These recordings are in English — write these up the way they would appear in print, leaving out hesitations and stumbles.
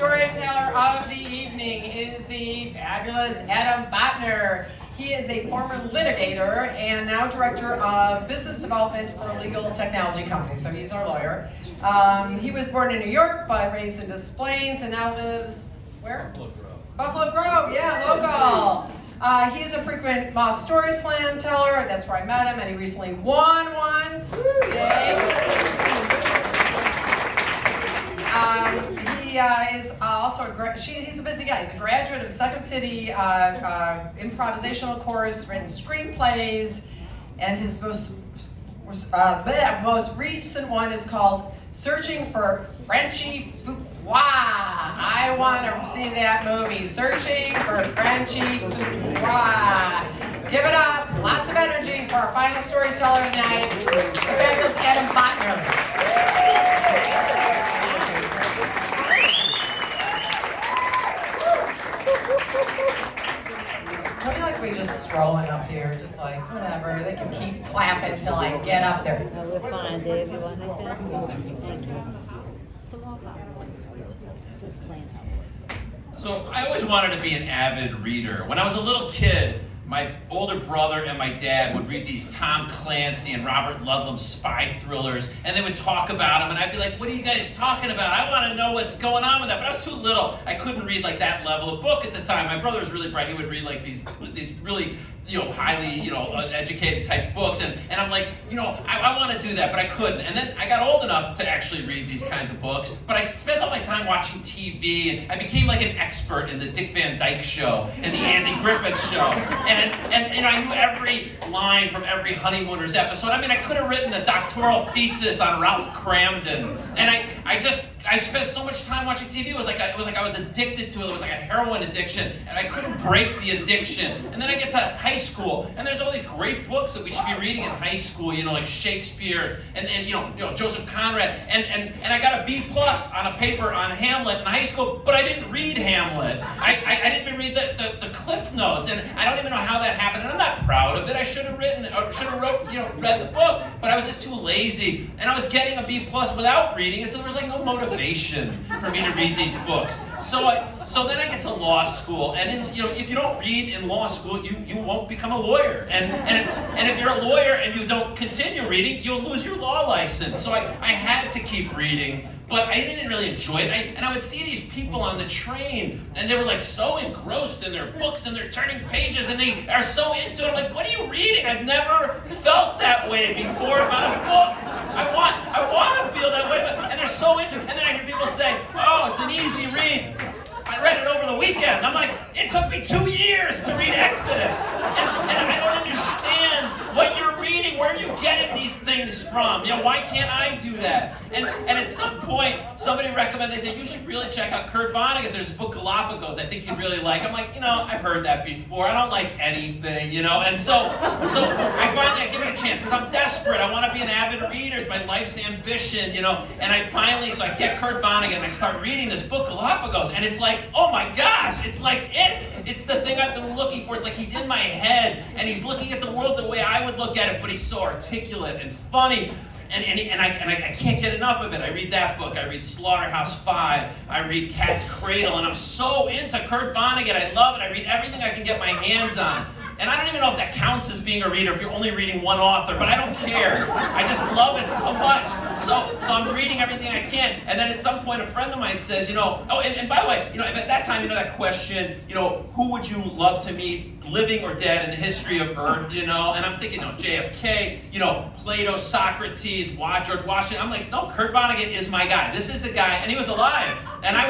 storyteller of the evening is the fabulous Adam Bottner. He is a former litigator and now director of business development for a legal technology company, so he's our lawyer. He was born in New York but raised in Des Plaines and now lives, where? Buffalo Grove, yeah, local. He's a frequent Moss Story Slam teller, that's where I met him, and he recently won once. Yay. He is also he's a busy guy. He's a graduate of Second City improvisational course, written screenplays, and his most recent one is called Searching for Frenchie Fuqua. I want to see that movie, Searching for Frenchie Fuqua. Give it up, lots of energy for our final storyteller tonight, the fabulous Adam Bottner. Don't you like we just strolling up here, just like, whatever, they can keep clapping till I get up there. No, we're fine, Dave. You want anything? Thank you. Just plain. So I always wanted to be an avid reader. When I was a little kid, my older brother and my dad would read these Tom Clancy and Robert Ludlum spy thrillers, and they would talk about them, and I'd be like, what are you guys talking about? I want to know what's going on with that. But I was too little. I couldn't read like that level of book at the time. My brother was really bright. He would read like these really, highly, educated type books, and I'm like, I want to do that, but I couldn't. And then I got old enough to actually read these kinds of books, but I spent all my time watching TV, and I became like an expert in the Dick Van Dyke Show and the Andy Griffith Show, and I knew every line from every Honeymooners episode. I mean, I could have written a doctoral thesis on Ralph Cramden, and I spent so much time watching TV. It was like I was addicted to it. It was like a heroin addiction, and I couldn't break the addiction. And then I get to high school, and there's all these great books that we should be reading in high school. Like Shakespeare and Joseph Conrad. And I got a B+ on a paper on Hamlet in high school, but I didn't read Hamlet. I didn't even read the Cliff Notes, and I don't even know how that happened. And I'm not proud of it. I should have read the book, but I was just too lazy. And I was getting a B+ without reading it, so there was like no motivation for me to read these books. So then I get to law school, and if you don't read in law school, you won't become a lawyer. And if you're a lawyer and you don't continue reading, you'll lose your law license. So I had to keep reading, but I didn't really enjoy it. And I would see these people on the train, and they were like so engrossed in their books, and they're turning pages, and they are so into it. I'm like, what are you reading? I've never felt that way before about a book. I want to feel that way, and they're so into it. And then I hear people say, oh, it's an easy read. I read it over the weekend. I'm like, it took me 2 years to read Exodus. And I don't understand what you're reading. Where are you getting these things from? Why can't I do that? And at some point, somebody recommended, they said, you should really check out Kurt Vonnegut. There's a book, Galapagos, I think you'd really like. I'm like, I've heard that before. I don't like anything, And so I give it a chance because I'm desperate. I want to be an avid reader. It's my life's ambition, And I get Kurt Vonnegut and I start reading this book, Galapagos, and it's like, oh my gosh, it's like it's the thing I've been looking for. It's like he's in my head and he's looking at the world the way I would look at it, but he's so articulate and funny. And I can't get enough of it. I read that book. I read Slaughterhouse-Five. I read Cat's Cradle, and I'm so into Kurt Vonnegut. I love it. I read everything I can get my hands on. And I don't even know if that counts as being a reader if you're only reading one author, but I don't care. I just love it so much. So I'm reading everything I can. And then at some point, a friend of mine says, and by the way, at that time, that question, who would you love to meet, living or dead, in the history of Earth, And I'm thinking, JFK, Plato, Socrates, George Washington. I'm like, no, Kurt Vonnegut is my guy. This is the guy, and he was alive. And I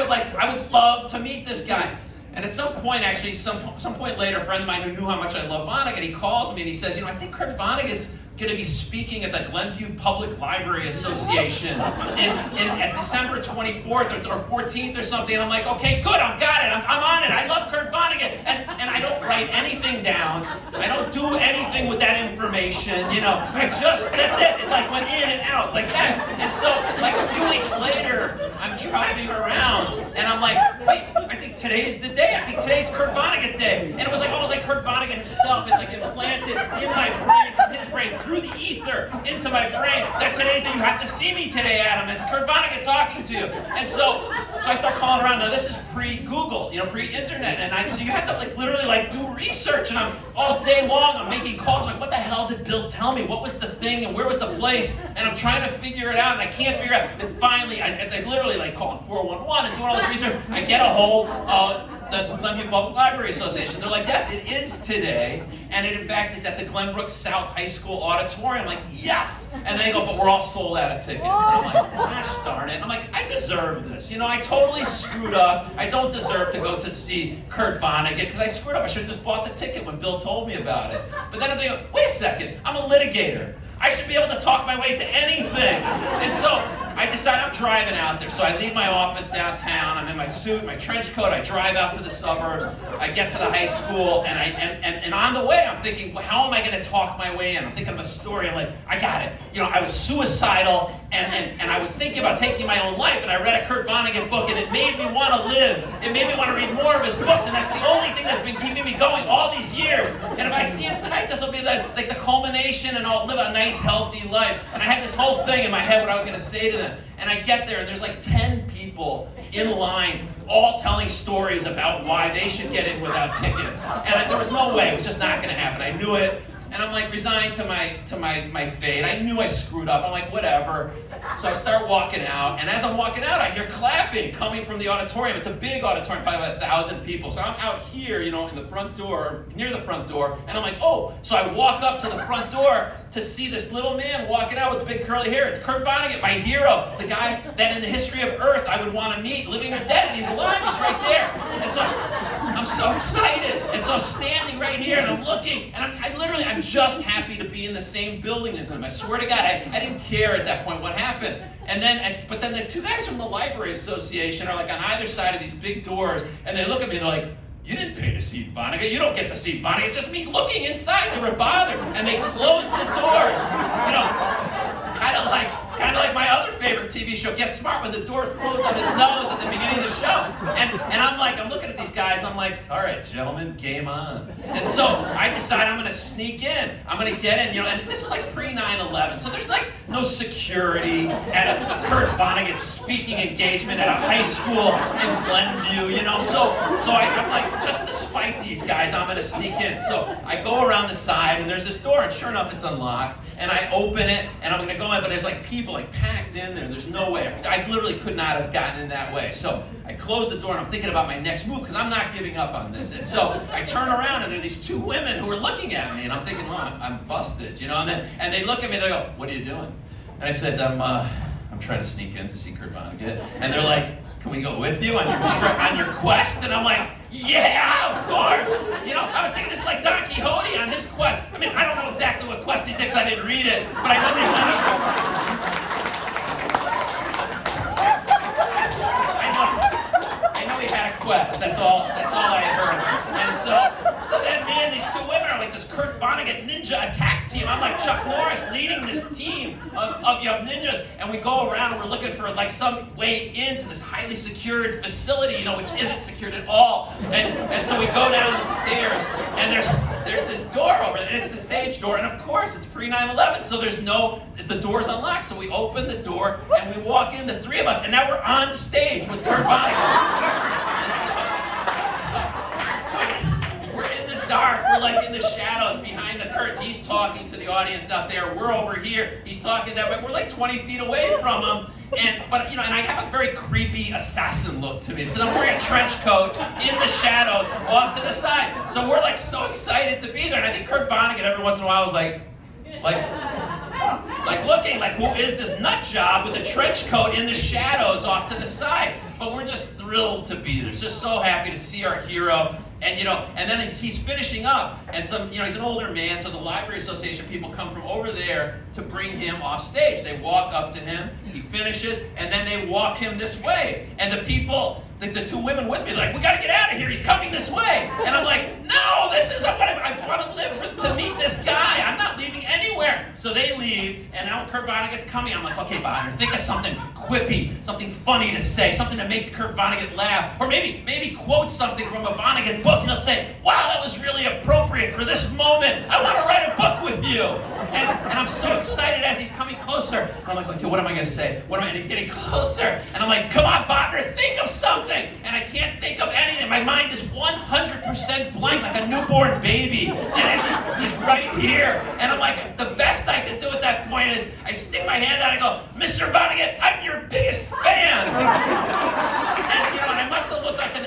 would love to meet this guy. And at some point, actually, some point later, a friend of mine who knew how much I love Vonnegut, he calls me and he says, I think Kurt Vonnegut's going to be speaking at the Glenview Public Library Association at December 24th or 14th or something. And I'm like, okay, good, got it. I'm on it. I love Kurt Vonnegut. And I don't write anything down. I don't do anything with that information. That's it. It like went in and out like that. And so like a few weeks later, I'm driving around and I'm like, wait, I think today's the day. I think today's Kurt Vonnegut day. And it was like almost like Kurt Vonnegut himself had like implanted in my brain, from his brain, through the ether into my brain, that today's the day. You have to see me today, Adam. It's Kurt Vonnegut talking to you. And so I start calling around. Now this is pre-Google, pre-internet. And so you have to like literally like do research. And I'm all day long, I'm making calls. I'm like, what the hell did Bill tell me? What was the thing and where was the place? And I'm trying to figure it out and I can't figure it out. And finally, I literally like calling 411 and doing all this research. I get a hold of the Glenview Public Library Association. They're like, yes, it is today. And it, in fact, is at the Glenbrook South High School auditorium. I'm like, yes. And they go, but we're all sold out of tickets. And I'm like, gosh darn it. I'm like, I deserve this. I totally screwed up. I don't deserve to go to see Kurt Vonnegut because I screwed up. I should have just bought the ticket when Bill told me about it. But then I'm thinking, wait a second. I'm a litigator. I should be able to talk my way to anything. And so I decide I'm driving out there. So I leave my office downtown. I'm in my suit, my trench coat. I drive out to the suburbs. I get to the high school, and on the way, I'm thinking, well, how am I going to talk my way in? I'm thinking of a story. I'm like, I got it. I was suicidal, and I was thinking about taking my own life, and I read a Kurt Vonnegut book, and it made me want to live. It made me want to read more of his books, and that's the only thing that's been keeping me going all these years. And if I see him tonight, this will be like the culmination, and I'll live a nice, healthy life. And I had this whole thing in my head, what I was going to say to them. And I get there, and there's like 10 people in line, all telling stories about why they should get in without tickets. And there was no way. It was just not going to happen. I knew it. And I'm like resigned to my fate. I knew I screwed up. I'm like, whatever. So I start walking out, and as I'm walking out, I hear clapping coming from the auditorium. It's a big auditorium, probably about 1,000 people. So I'm out here, in the front door, near the front door, and I'm like, oh. So I walk up to the front door to see this little man walking out with big curly hair. It's Kurt Vonnegut, my hero, the guy that in the history of Earth I would want to meet, living or dead, and he's alive. He's right there. And so I'm so excited. And so I'm standing right here, and I'm looking, and I'm just happy to be in the same building as him. I swear to God, I didn't care at that point what happened. But then the two guys from the Library Association are like on either side of these big doors, and they look at me, they're like, you didn't pay to see Vonnegut. You don't get to see Vonnegut. Just me looking inside, they were bothered, and they closed the doors. Kind of like my other favorite TV show, Get Smart, when the doors closed on his nose at the beginning of the show. And I'm looking at these guys, I'm like, all right, gentlemen, game on. And so I decide I'm going to sneak in. I'm going to get in, and this is like pre-9/11, so there's like no security at a Kurt Vonnegut speaking engagement at a high school in Glenview, So I'm like, just to spite these guys, I'm going to sneak in. So I go around the side, and there's this door, and sure enough, it's unlocked. And I open it, and I'm going to go in, but there's like people like packed in there. There's no way. I literally could not have gotten in that way. So I close the door, and I'm thinking about my next move because I'm not giving up on this. And so I turn around, and there are these two women who are looking at me, and I'm thinking, well, I'm busted, And they look at me, they go, what are you doing? And I said, I'm trying to sneak in to see Kurt Vonnegut. And they're like, can we go with you on your quest? And I'm like, yeah, of course. I was thinking this is like Don Quixote on his quest. I mean, I don't know exactly what quest he did because I didn't read it, but I know they I know he had a quest. That's all I had heard. And so then me and these two women are like this Kurt Vonnegut ninja attack team. I'm like Chuck Norris leading this team of ninjas, and we go around and we're looking for like some way into this highly secured facility, which isn't secured at all. And so we go down the stairs, and there's this door over there, and it's the stage door, and of course it's pre-9/11, so the door's unlocked. So we open the door and we walk in, the three of us, and now we're on stage with Kurt Vonnegut. We're in the dark, we're like in the shadows behind the curtains. He's talking to the audience out there, we're over here, he's talking that way, we're like 20 feet away from him. And I have a very creepy assassin look to me because I'm wearing a trench coat in the shadows off to the side. So we're like so excited to be there. And I think Kurt Vonnegut every once in a while was like looking like, who is this nut job with a trench coat in the shadows off to the side? But we're just thrilled to be there. Just so happy to see our hero. And then he's finishing up, and he's an older man, so the Library Association people come from over there to bring him off stage. They walk up to him, he finishes, and then they walk him this way. And the people, the two women with me, they're like, we gotta get out of here, he's coming this way. And I'm like, no, this isn't what I want to live to meet this guy. I'm not leaving anywhere. So they leave, and now Kurt Vonnegut's coming. I'm like, okay, Bottner, think of something quippy, something funny to say, something to make Kurt Vonnegut laugh, or maybe quote something from a Vonnegut book, and he'll say, wow, that was really appropriate for this moment. I want to write a book with you. And I'm so excited as he's coming closer. And I'm like, okay, what am I going to say? And he's getting closer. And I'm like, come on, Bottner, think of something. And I can't think of anything. My mind is 100% blank, like a newborn baby. And he's right here. And I'm like, the best I can do at that point is I stick my hand out and go, Mr. Vonnegut, I'm your biggest fan. And I must have looked like a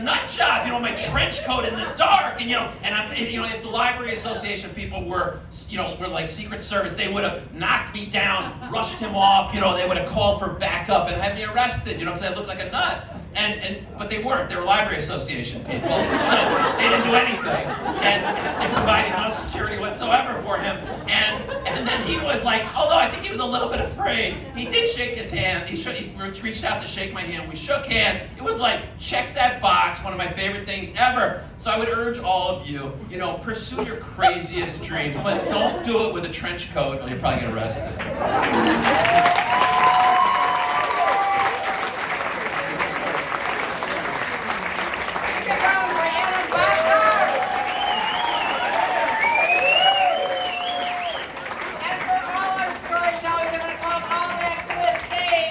nut job, my trench coat in the dark, and if the Library Association people were like Secret Service, they would have knocked me down, rushed him off, they would have called for backup and had me arrested, because I looked like a nut. But they weren't. They were Library Association people, so they didn't do anything, and they provided no security whatsoever for him. And then he was like, although I think he was a little bit afraid, he did shake his hand. He reached out to shake my hand. We shook hands. It was like, check that box, one of my favorite things ever. So I would urge all of you, pursue your craziest dreams, but don't do it with a trench coat or you'll probably get arrested.